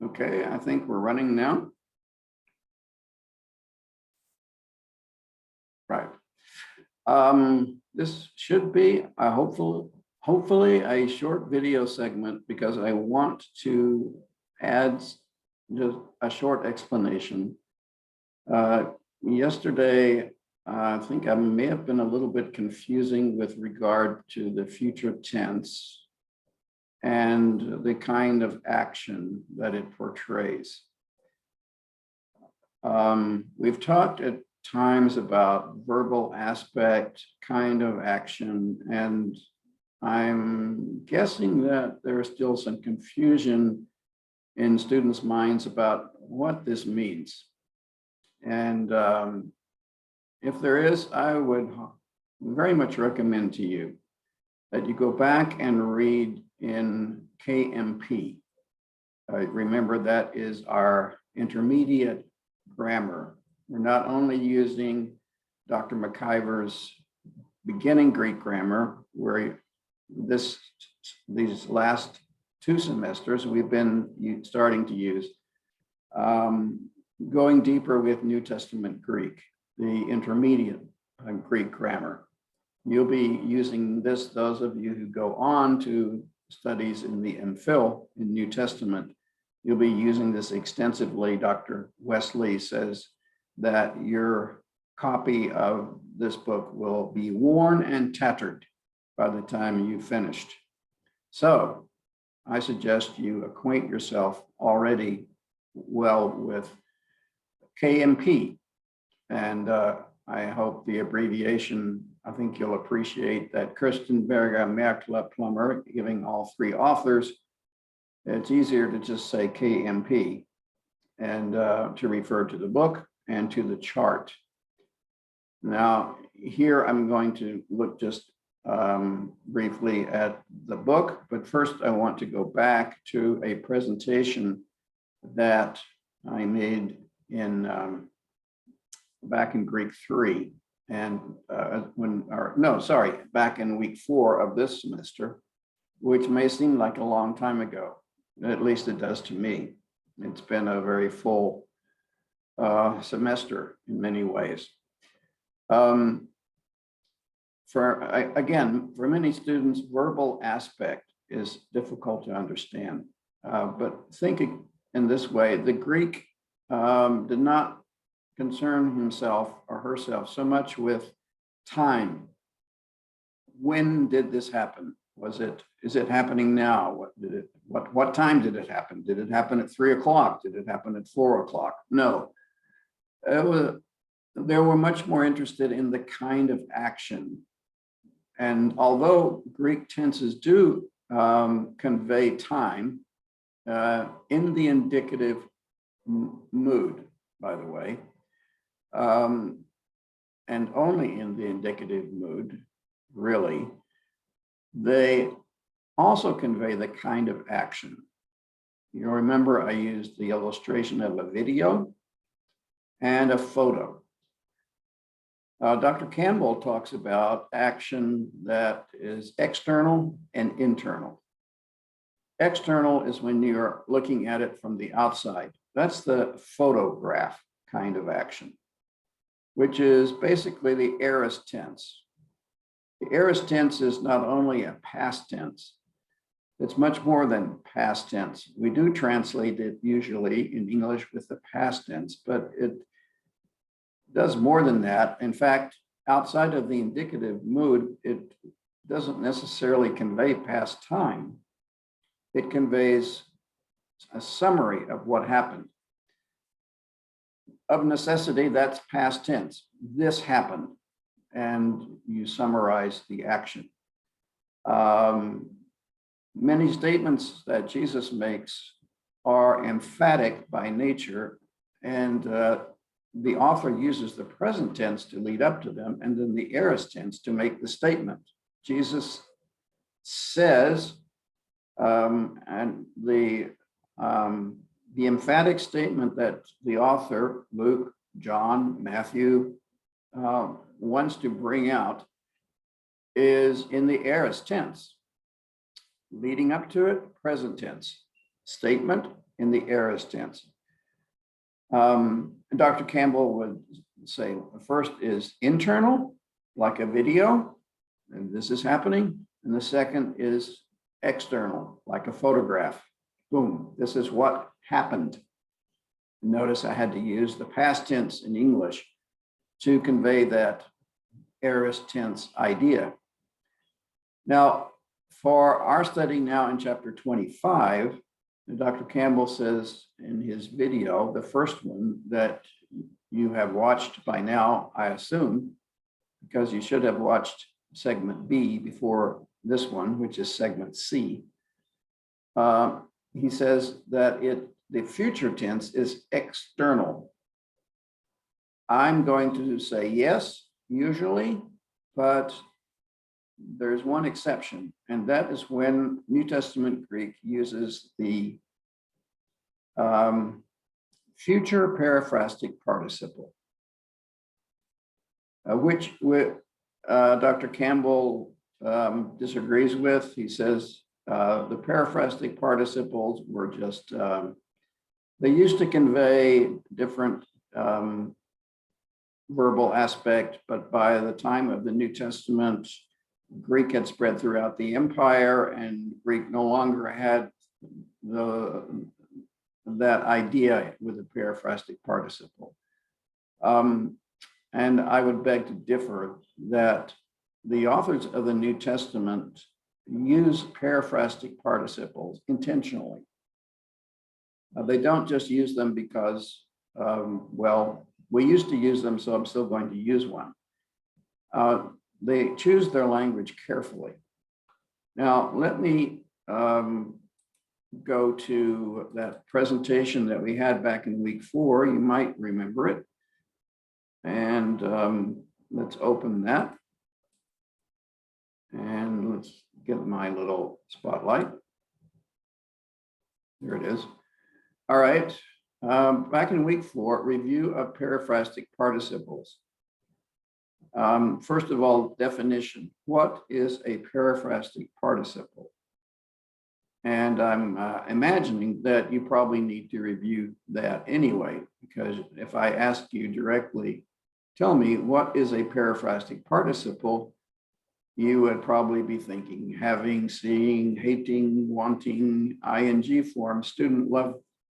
Okay, I think we're running now. Right. This should be hopefully a short video segment because I want to add just a short explanation. Yesterday, I think I may have been a little bit confusing with regard to the future tense and the kind of action that it portrays. We've talked at times about verbal aspect, kind of action, and I'm guessing that there is still some confusion in students' minds about what this means. And if there is, I would very much recommend to you that you go back and read in KMP. Remember, that is our intermediate grammar. We're not only using Dr. McIver's beginning Greek grammar, where these last 2 semesters we've been starting to use, going deeper with New Testament Greek, the intermediate Greek grammar. You'll be using this, those of you who go on to studies in the MPhil in New Testament, you'll be using this extensively. Dr. Wesley says that your copy of this book will be worn and tattered by the time you've finished. So I suggest you acquaint yourself already well with KMP. And I hope the abbreviation, I think you'll appreciate that Kirstenberger, Merkle, Plummer, giving all 3 authors, it's easier to just say KMP and to refer to the book and to the chart. Now, here I'm going to look just briefly at the book, but first I want to go back to a presentation that I made in back in Greek 3 and back in week 4 of this semester, which may seem like a long time ago. At least it does to me. It's been a very full semester in many ways. For many students, verbal aspect is difficult to understand. But think in this way, the Greek did not concern himself or herself so much with time. When did this happen? Is it happening now? What time did it happen? Did it happen at 3 o'clock? Did it happen at 4 o'clock? No. They were much more interested in the kind of action. And although Greek tenses do convey time in the indicative mood, by the way, and only in the indicative mood, really, they also convey the kind of action. You'll remember I used the illustration of a video and a photo. Dr. Campbell talks about action that is external and internal. External is when you're looking at it from the outside. That's the photograph kind of action, which is basically the aorist tense. The aorist tense is not only a past tense, it's much more than past tense. We do translate it usually in English with the past tense, but it does more than that. In fact, outside of the indicative mood, it doesn't necessarily convey past time. It conveys a summary of what happened. Of necessity, that's past tense. This happened, and you summarize the action. Many statements that Jesus makes are emphatic by nature, and the author uses the present tense to lead up to them, and then the aorist tense to make the statement. Jesus says, and the emphatic statement that the author, Luke, John, Matthew, wants to bring out is in the aorist tense. Leading up to it, present tense. Statement, in the aorist tense. Dr. Campbell would say the first is internal, like a video, and this is happening. And the second is external, like a photograph. Boom, this is what happened. Notice I had to use the past tense in English to convey that aorist tense idea. Now, for our study now in chapter 25, Dr. Campbell says in his video, the first one that you have watched by now, I assume, because you should have watched segment B before this one, which is segment C. He says that the future tense is external. I'm going to say yes, usually, but there's one exception, and that is when New Testament Greek uses the future periphrastic participle, which Dr. Campbell disagrees with. He says the periphrastic participles were just, they used to convey different verbal aspect, but by the time of the New Testament, Greek had spread throughout the empire, and Greek no longer had that idea with a periphrastic participle. And I would beg to differ that the authors of the New Testament use periphrastic participles intentionally. They don't just use them because, well, we used to use them, so I'm still going to use one. They choose their language carefully. Now, let me go to that presentation that we had back in week 4. You might remember it. And let's open that. And let's get my little spotlight. There it is. All right. Back in week 4, review of periphrastic participles. First of all, definition. What is a periphrastic participle? And I'm imagining that you probably need to review that anyway, because if I ask you directly, tell me what is a periphrastic participle, you would probably be thinking having, seeing, hating, wanting, ing forms.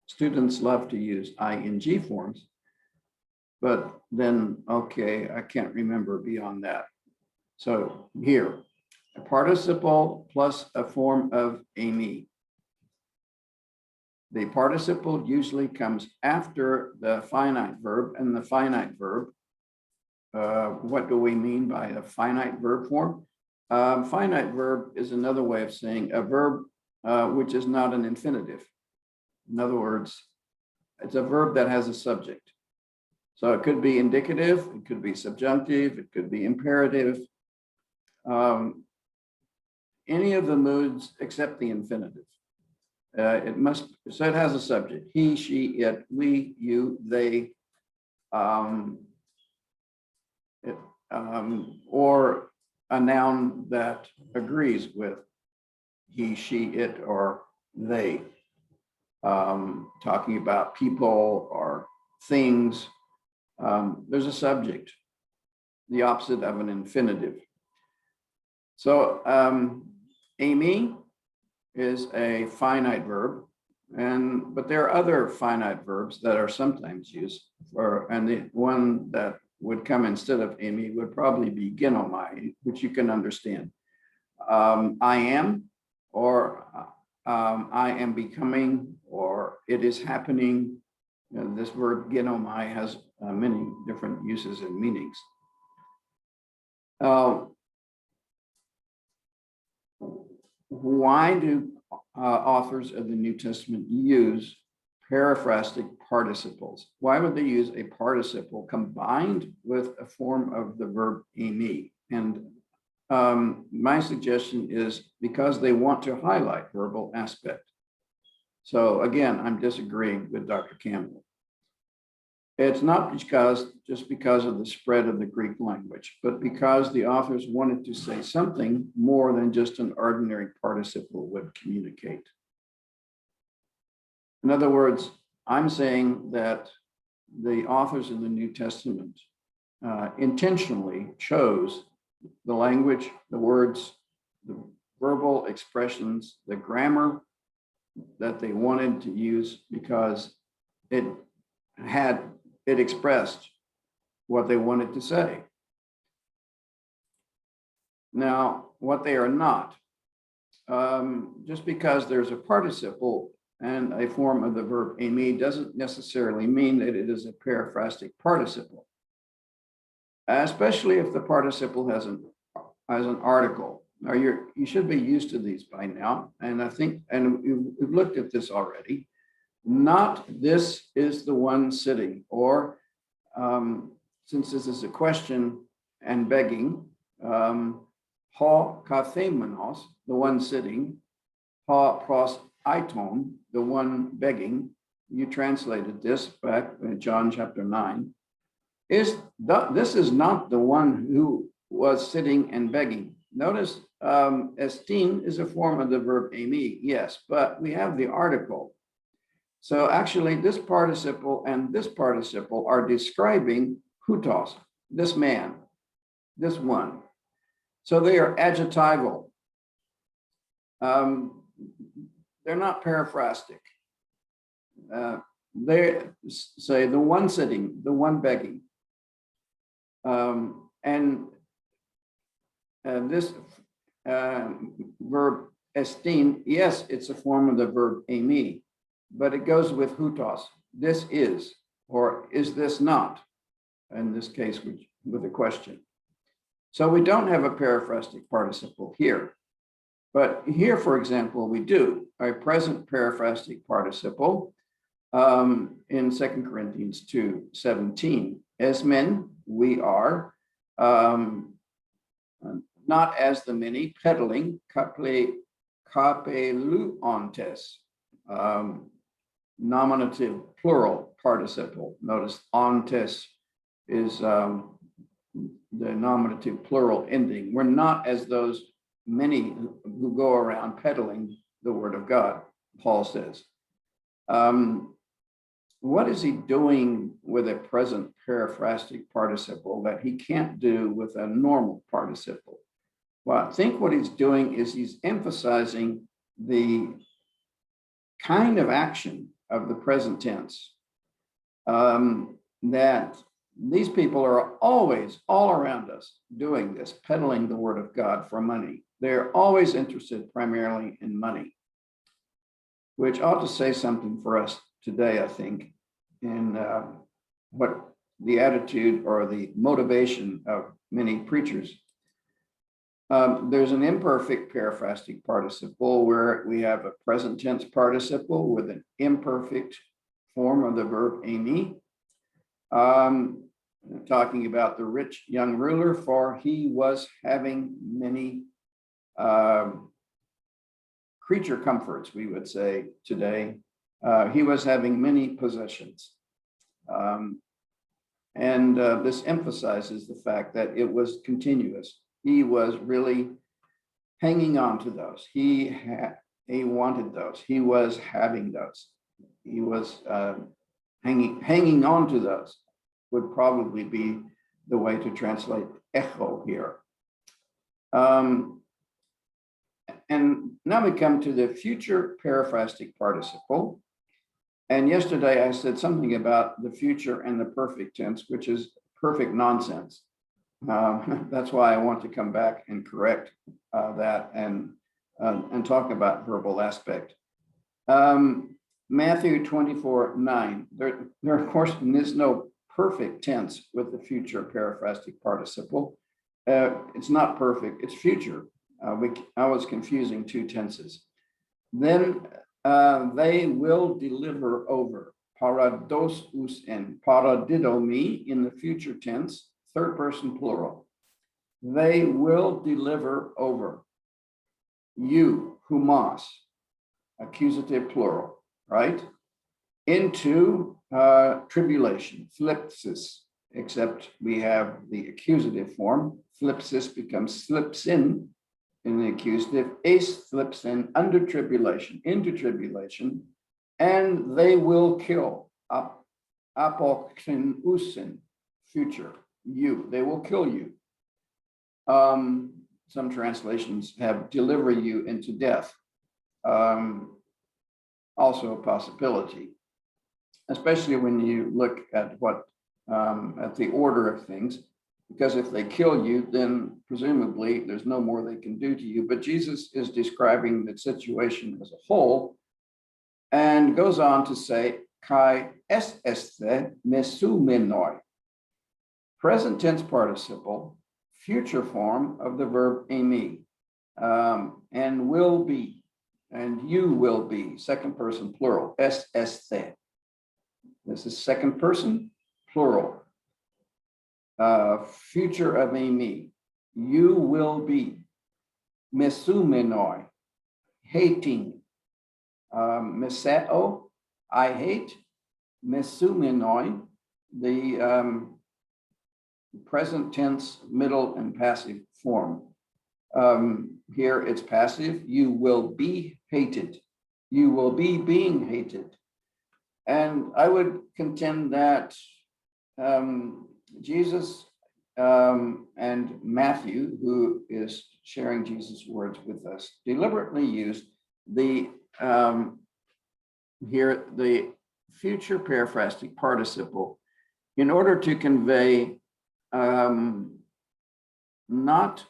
Students love to use ing forms. But then, okay, I can't remember beyond that. So here, a participle plus a form of ame. The participle usually comes after the finite verb, and the finite verb, what do we mean by a finite verb form? Finite verb is another way of saying a verb which is not an infinitive. In other words, it's a verb that has a subject. So it could be indicative, it could be subjunctive, it could be imperative. Any of the moods except the infinitive. So it has a subject. He, she, it, we, you, they, or a noun that agrees with he, she, it, or they. Talking about people or things. There's a subject, the opposite of an infinitive. So ame is a finite verb, but there are other finite verbs that are sometimes used and the one that would come instead of ame would probably be genomai, which you can understand. I am, or I am becoming, or it is happening. This verb genomai has many different uses and meanings. Why do authors of the New Testament use periphrastic participles? Why would they use a participle combined with a form of the verb ame? And my suggestion is because they want to highlight verbal aspect. So again, I'm disagreeing with Dr. Campbell. It's not just because of the spread of the Greek language, but because the authors wanted to say something more than just an ordinary participle would communicate. In other words, I'm saying that the authors of the New Testament intentionally chose the language, the words, the verbal expressions, the grammar that they wanted to use because it expressed what they wanted to say. Now, what they are not, just because there's a participle and a form of the verb aimé doesn't necessarily mean that it is a periphrastic participle, especially if the participle has an article. Now, you should be used to these by now, and I think, and we've looked at this already. Not this is the one sitting, or since this is a question and begging, ha kathemenos, the one sitting, ha pros aiton, the one begging. You translated this back in John chapter 9. This is not the one who was sitting and begging. Notice estin is a form of the verb aimé, yes, but we have the article. So actually this participle and this participle are describing hutos, this man, this one. So they are adjectival. They're not periphrastic. They say the one sitting, the one begging. And this verb estin, yes, it's a form of the verb aimé, but it goes with hutos. This is, or is this not? In this case, with a question. So we don't have a periphrastic participle here. But here, for example, we do a present periphrastic participle in 2 Corinthians 2:17. As men, we are not as the many, peddling, kapeluontes, nominative plural participle. Notice ontes is the nominative plural ending. We're not as those many who go around peddling the word of God, Paul says. What is he doing with a present periphrastic participle that he can't do with a normal participle? Well, I think what he's doing is he's emphasizing the kind of action of the present tense, that these people are always all around us doing this, peddling the word of God for money. They're always interested primarily in money, which ought to say something for us today, I think, in what the attitude or the motivation of many preachers. There's an imperfect periphrastic participle where we have a present tense participle with an imperfect form of the verb aimé. Talking about the rich young ruler, for he was having many creature comforts, we would say today. He was having many possessions. This emphasizes the fact that it was continuous. He was really hanging on to those. He wanted those. He was having those. He was hanging on to those, would probably be the way to translate echo here. And now we come to the future periphrastic participle. And yesterday I said something about the future and the perfect tense, which is perfect nonsense. That's why I want to come back and correct that and talk about verbal aspect. Matthew 24:9. There of course is no perfect tense with the future periphrastic participle. It's not perfect, it's future. I was confusing two tenses. Then they will deliver over. Paradosus and paradidomi in the future tense, third person plural. They will deliver over. You, humas, accusative plural, right? Into tribulation, thlipsis, except we have the accusative form. Thlipsis becomes slips in the accusative. Ace slips in under tribulation, into tribulation, and they will kill. Apokrinusin, future, you. They will kill you. Some translations have deliver you into death. Also a possibility, especially when you look at what at the order of things, because if they kill you, then presumably there's no more they can do to you. But Jesus is describing the situation as a whole and goes on to say, kai este mesumenoi, present tense participle, future form of the verb eimi, and will be, and you will be, second person plural, este. This is second person plural. Future of eimi, you will be, mesumenoi, hating, meseo, I hate, mesumenoi, the present tense, middle and passive form. Here it's passive, you will be hated. You will be being hated. And I would contend that Jesus and Matthew, who is sharing Jesus' words with us, deliberately used the here the future periphrastic participle in order to convey not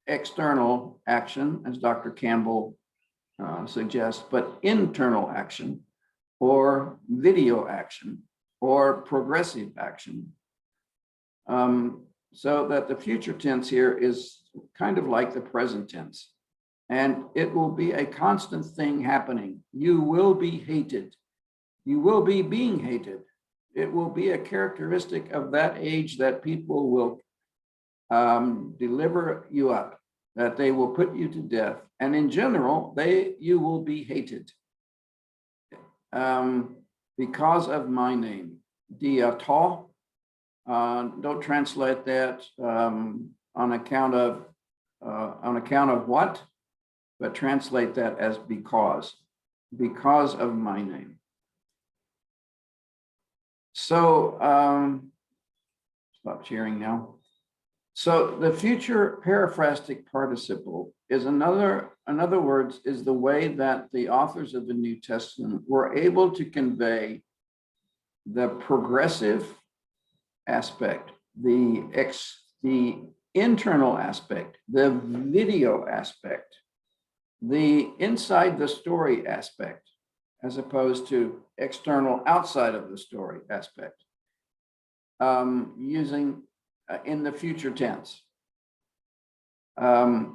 external action, as Dr. Campbell suggests, but internal action or video action or progressive action. So that the future tense here is kind of like the present tense. And it will be a constant thing happening. You will be hated. You will be being hated. It will be a characteristic of that age that people will deliver you up, that they will put you to death. And in general, you will be hated because of my name. Diato, don't translate that on account of what, but translate that as because of my name. So stop sharing now. So the future periphrastic participle is in other words, is the way that the authors of the New Testament were able to convey the progressive aspect, the internal aspect, the video aspect, the inside the story aspect, as opposed to external outside of the story aspect, using in the future tense. I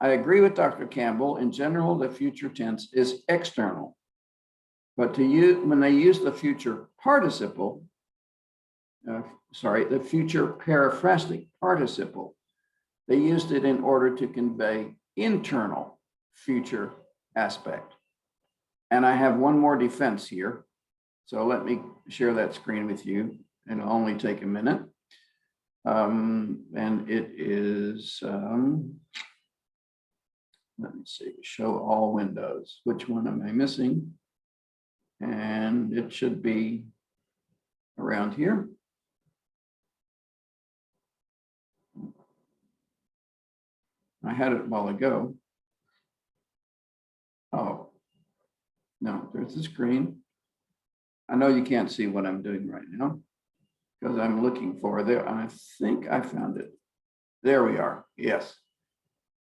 agree with Dr. Campbell. In general, the future tense is external. But when they use the future participle, the future periphrastic participle, they used it in order to convey internal future aspect. And I have one more defense here. So let me share that screen with you. It'll only take a minute. And it is, let me see, show all windows. Which one am I missing? And it should be around here. I had it a while ago. Oh, no, there's the screen. I know you can't see what I'm doing right now because I'm looking for there. I think I found it. There we are. Yes.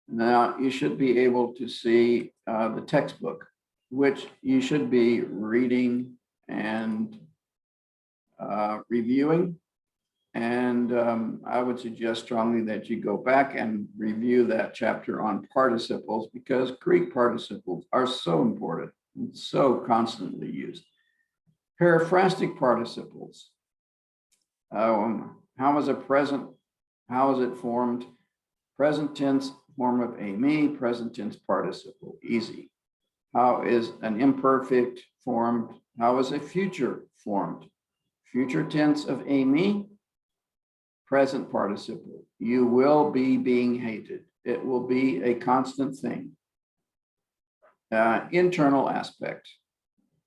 Now you should be able to see the textbook, which you should be reading and reviewing. And I would suggest strongly that you go back and review that chapter on participles, because Greek participles are so important and so constantly used. Periphrastic participles. How is a present? How is it formed? Present tense form of eimi, present tense participle, easy. How is an imperfect formed? How is a future formed? Future tense of eimi, present participle. You will be being hated. It will be a constant thing. Internal aspect.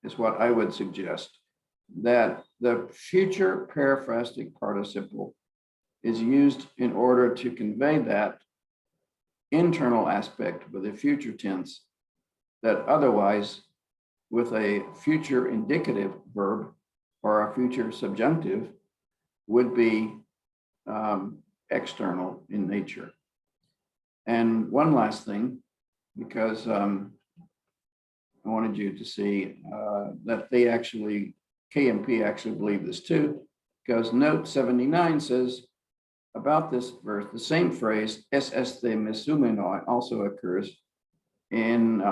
is what I would suggest, that the future periphrastic participle is used in order to convey that internal aspect with a future tense that otherwise, with a future indicative verb or a future subjunctive, would be external in nature. And one last thing, because I wanted you to see that they actually, KMP actually believe this too, because note 79 says about this verse, the same phrase, es este mesumeno, also occurs in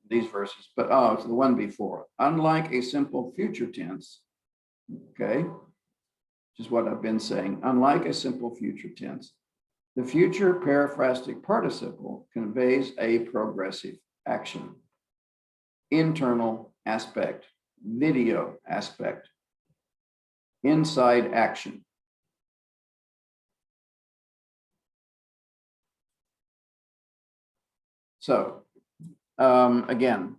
these verses, but it's the one before. Unlike a simple future tense, okay, which is what I've been saying, unlike a simple future tense, the future periphrastic participle conveys a progressive action, internal aspect, video aspect, inside action. So again,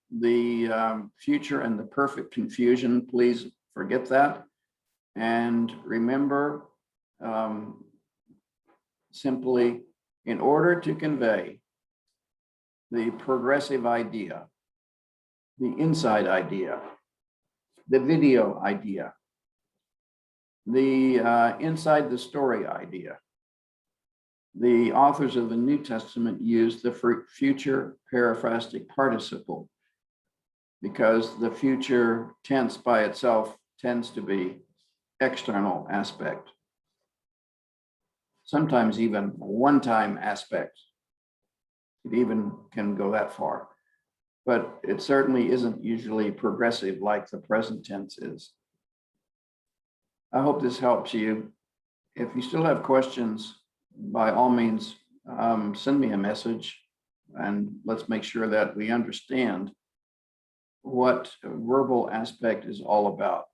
the future and the perfect confusion, please forget that. And remember, simply, in order to convey the progressive idea, the inside idea, the video idea, the inside the story idea, the authors of the New Testament use the future periphrastic participle because the future tense by itself tends to be external aspect, sometimes even one-time aspect. It even can go that far, but it certainly isn't usually progressive like the present tense is. I hope this helps you. If you still have questions, by all means, send me a message and let's make sure that we understand what verbal aspect is all about.